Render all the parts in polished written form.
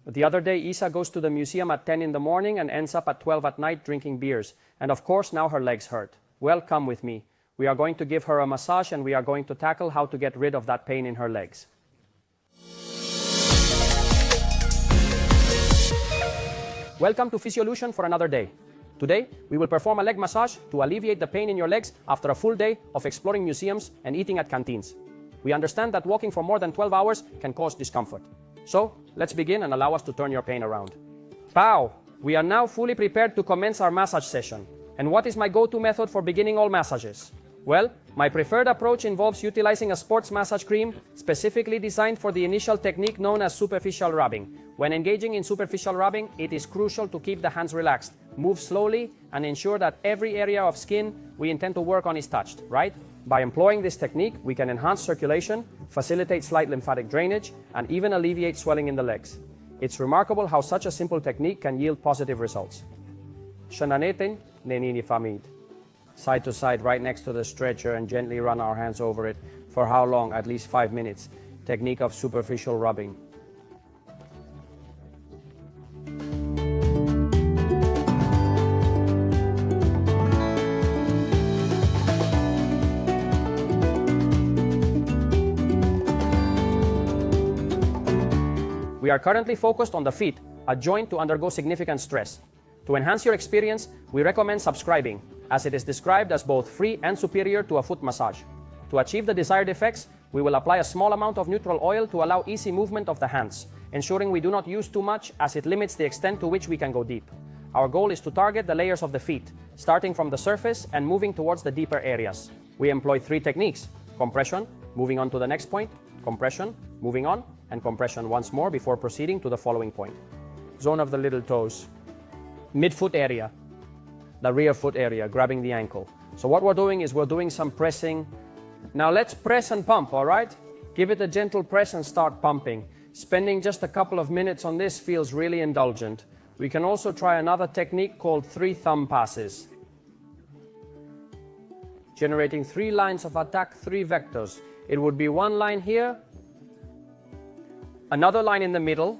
The other day, Isa goes to the museum at 10 in the morning and ends up at 12 at night drinking beers. And of course, now her legs hurt. Well, come with me. We are going to give her a massage and we are going to tackle how to get rid of that pain in her legs. Welcome to Physiolution for another day. Today, we will perform a leg massage to alleviate the pain in your legs after a full day of exploring museums and eating at canteens. We understand that walking for more than 12 hours can cause discomfort. So, let's begin and allow us to turn your pain around. Pow! We are now fully prepared to commence our massage session. And what is my go-to method for beginning all massages? Well, my preferred approach involves utilizing a sports massage cream specifically designed for the initial technique known as superficial rubbing. When engaging in superficial rubbing, it is crucial to keep the hands relaxed, move slowly, and ensure that every area of skin we intend to work on is touched, right? By employing this technique, we can enhance circulation, facilitate slight lymphatic drainage, and even alleviate swelling in the legs. It's remarkable how such a simple technique can yield positive results. Siya na natin, naninifamid. Side to side right next to the stretcher and gently run our hands over it. For how long? At least 5 minutes. Technique of superficial rubbing. We are currently focused on the feet, a joint to undergo significant stress. To enhance your experience, we recommend subscribing, as it is described as both free and superior to a foot massage. To achieve the desired effects, we will apply a small amount of neutral oil to allow easy movement of the hands, ensuring we do not use too much as it limits the extent to which we can go deep. Our goal is to target the layers of the feet, starting from the surface and moving towards the deeper areas. We employ 3 techniques: compression, moving on to the next point, compression, moving on, and compression once more before proceeding to the following point. Zone of the little toes. Midfoot area. The rear foot area, grabbing the ankle. So what we're doing is we're doing some pressing. Now let's press and pump, all right? Give it a gentle press and start pumping. Spending just a couple of minutes on this feels really indulgent. We can also try another technique called 3 thumb passes. Generating 3 lines of attack, 3 vectors. It would be 1 line here, another line in the middle,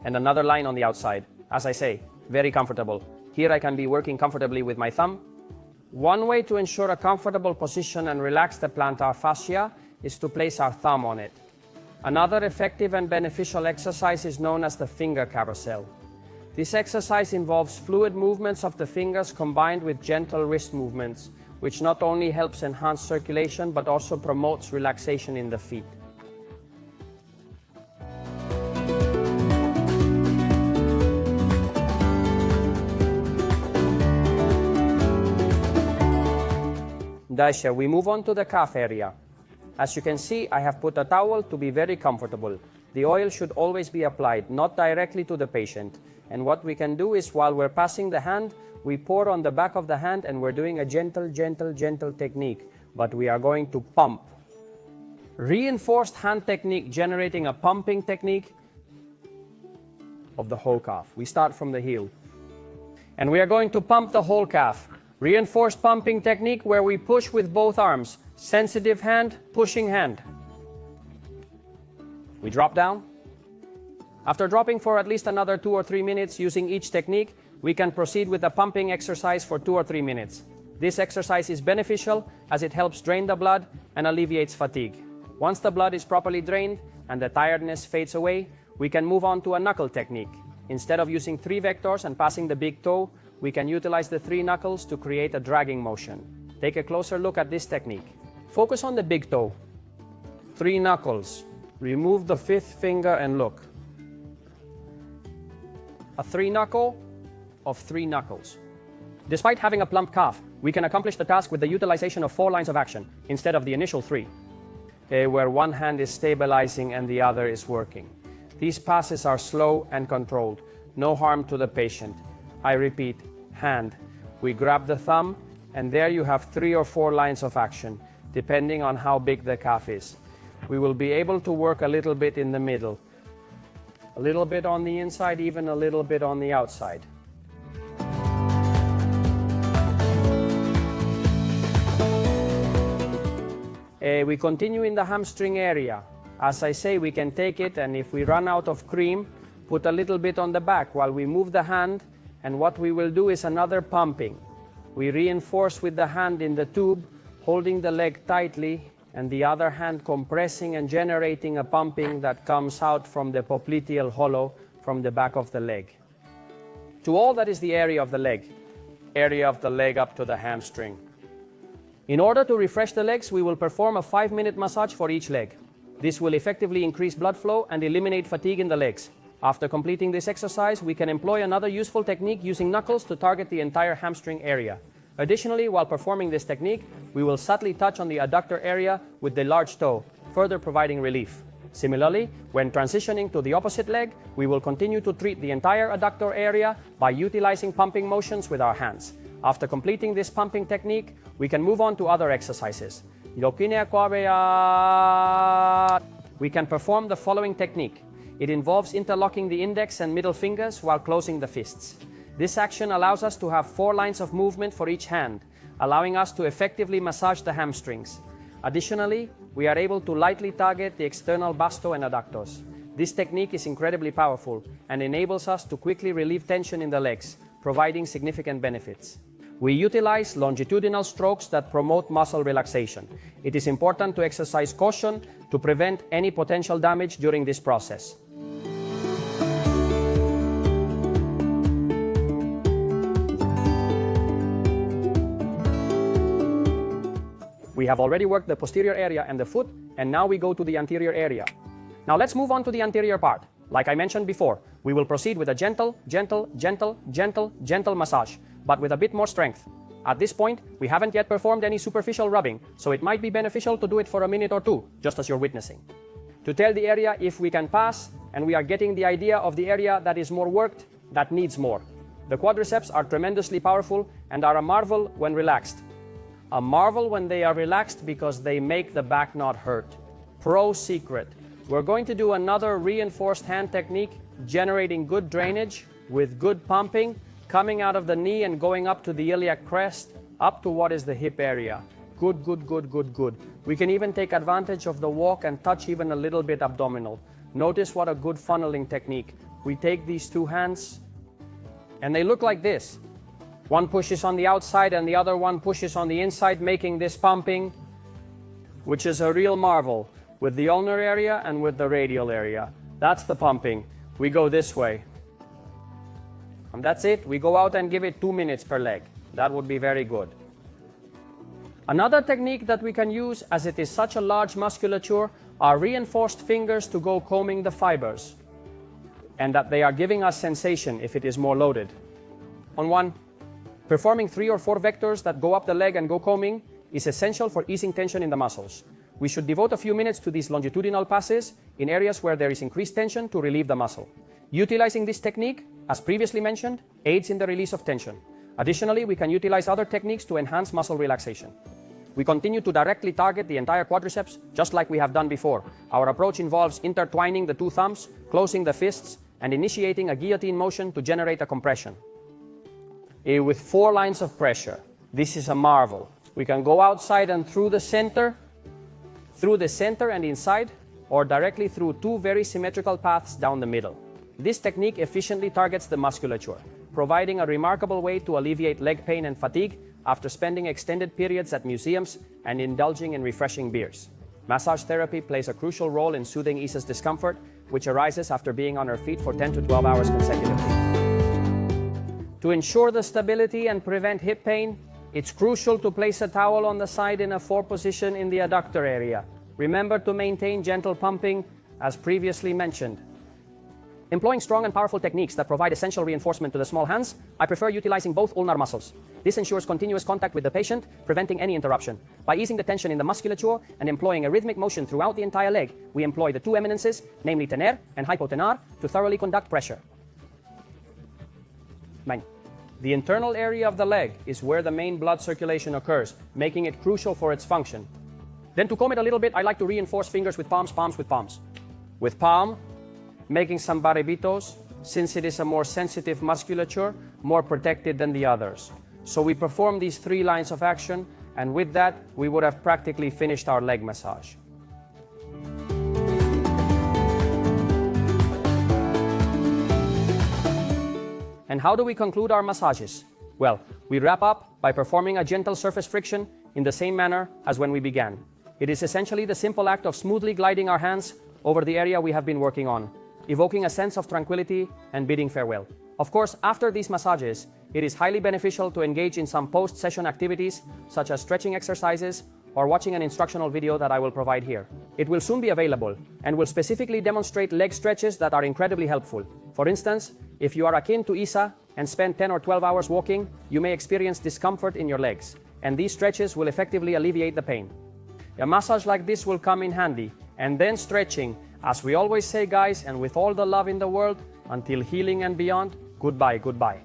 and another line on the outside. As I say, very comfortable. Here I can be working comfortably with my thumb. One way to ensure a comfortable position and relax the plantar fascia is to place our thumb on it. Another effective and beneficial exercise is known as the finger carousel. This exercise involves fluid movements of the fingers combined with gentle wrist movements, which not only helps enhance circulation but also promotes relaxation in the feet. Daisha, we move on to the calf area. As you can see, I have put a towel to be very comfortable. The oil should always be applied, not directly to the patient. And what we can do is while we're passing the hand, we pour on the back of the hand and we're doing a gentle technique, but we are going to pump. Reinforced hand technique generating a pumping technique of the whole calf. We start from the heel. And we are going to pump the whole calf. Reinforced pumping technique where we push with both arms. Sensitive hand, pushing hand. We drop down. After dropping for at least another 2 or 3 minutes using each technique, we can proceed with the pumping exercise for 2 or 3 minutes. This exercise is beneficial as it helps drain the blood and alleviates fatigue. Once the blood is properly drained and the tiredness fades away, we can move on to a knuckle technique. Instead of using 3 vectors and passing the big toe, we can utilize the 3 knuckles to create a dragging motion. Take a closer look at this technique. Focus on the big toe. 3 knuckles. Remove the 5th finger and look. A 3 knuckle of 3 knuckles. Despite having a plump calf, we can accomplish the task with the utilization of 4 lines of action instead of the initial 3. Where one hand is stabilizing and the other is working. These passes are slow and controlled. No harm to the patient. I repeat, hand. We grab the thumb, and there you have 3 or 4 lines of action, depending on how big the calf is. We will be able to work a little bit in the middle, a little bit on the inside, even a little bit on the outside. We continue in the hamstring area. As I say, we can take it, and if we run out of cream, put a little bit on the back while we move the hand, and what we will do is another pumping. We reinforce with the hand in the tube, holding the leg tightly, and the other hand compressing and generating a pumping that comes out from the popliteal hollow from the back of the leg. To all that is the area of the leg up to the hamstring. In order to refresh the legs, we will perform a 5-minute massage for each leg. This will effectively increase blood flow and eliminate fatigue in the legs. After completing this exercise, we can employ another useful technique using knuckles to target the entire hamstring area. Additionally, while performing this technique, we will subtly touch on the adductor area with the large toe, further providing relief. Similarly, when transitioning to the opposite leg, we will continue to treat the entire adductor area by utilizing pumping motions with our hands. After completing this pumping technique, we can move on to other exercises. We can perform the following technique. It involves interlocking the index and middle fingers while closing the fists. This action allows us to have 4 lines of movement for each hand, allowing us to effectively massage the hamstrings. Additionally, we are able to lightly target the external basto and adductors. This technique is incredibly powerful and enables us to quickly relieve tension in the legs, providing significant benefits. We utilize longitudinal strokes that promote muscle relaxation. It is important to exercise caution to prevent any potential damage during this process. We have already worked the posterior area and the foot, and now we go to the anterior area. Now let's move on to the anterior part. Like I mentioned before, we will proceed with a gentle massage, but with a bit more strength. At this point, we haven't yet performed any superficial rubbing, so it might be beneficial to do it for a minute or two, just as you're witnessing. To tell the area if we can pass, and we are getting the idea of the area that is more worked, that needs more. The quadriceps are tremendously powerful and are a marvel when relaxed. A marvel when they are relaxed because they make the back not hurt. Pro secret. We're going to do another reinforced hand technique, generating good drainage with good pumping, coming out of the knee and going up to the iliac crest, up to what is the hip area. Good. We can even take advantage of the walk and touch even a little bit abdominal. Notice what a good funneling technique. We take these 2 hands and they look like this. One pushes on the outside and the other one pushes on the inside, making this pumping, which is a real marvel, with the ulnar area and with the radial area. That's the pumping. We go this way. And that's it. We go out and give it 2 minutes per leg. That would be very good. Another technique that we can use, as it is such a large musculature, are reinforced fingers to go combing the fibers, and that they are giving us sensation if it is more loaded. On one, performing 3 or 4 vectors that go up the leg and go combing is essential for easing tension in the muscles. We should devote a few minutes to these longitudinal passes in areas where there is increased tension to relieve the muscle. Utilizing this technique, as previously mentioned, aids in the release of tension. Additionally, we can utilize other techniques to enhance muscle relaxation. We continue to directly target the entire quadriceps, just like we have done before. Our approach involves intertwining the 2 thumbs, closing the fists, and initiating a guillotine motion to generate a compression. With 4 lines of pressure. This is a marvel. We can go outside and through the center and inside, or directly through 2 very symmetrical paths down the middle. This technique efficiently targets the musculature, providing a remarkable way to alleviate leg pain and fatigue after spending extended periods at museums and indulging in refreshing beers. Massage therapy plays a crucial role in soothing Isa's discomfort, which arises after being on her feet for 10 to 12 hours consecutively. To ensure the stability and prevent hip pain, it's crucial to place a towel on the side in a 4 position in the adductor area. Remember to maintain gentle pumping, as previously mentioned. Employing strong and powerful techniques that provide essential reinforcement to the small hands, I prefer utilizing both ulnar muscles. This ensures continuous contact with the patient, preventing any interruption. By easing the tension in the musculature and employing a rhythmic motion throughout the entire leg, we employ the 2 eminences, namely tener and hypotenar, to thoroughly conduct pressure. The internal area of the leg is where the main blood circulation occurs, making it crucial for its function. Then to comb it a little bit, I like to reinforce fingers with palms. With palm, making some barribitos, since it is a more sensitive musculature, more protected than the others. So we perform these 3 lines of action, and with that, we would have practically finished our leg massage. And how do we conclude our massages? Well, we wrap up by performing a gentle surface friction in the same manner as when we began. It is essentially the simple act of smoothly gliding our hands over the area we have been working on, evoking a sense of tranquility and bidding farewell. Of course, after these massages, it is highly beneficial to engage in some post-session activities such as stretching exercises or watching an instructional video that I will provide here. It will soon be available and will specifically demonstrate leg stretches that are incredibly helpful. For instance, if you are akin to Isa and spend 10 or 12 hours walking, you may experience discomfort in your legs, and these stretches will effectively alleviate the pain. A massage like this will come in handy, and then stretching. As we always say, guys, and with all the love in the world, until healing and beyond, goodbye, goodbye.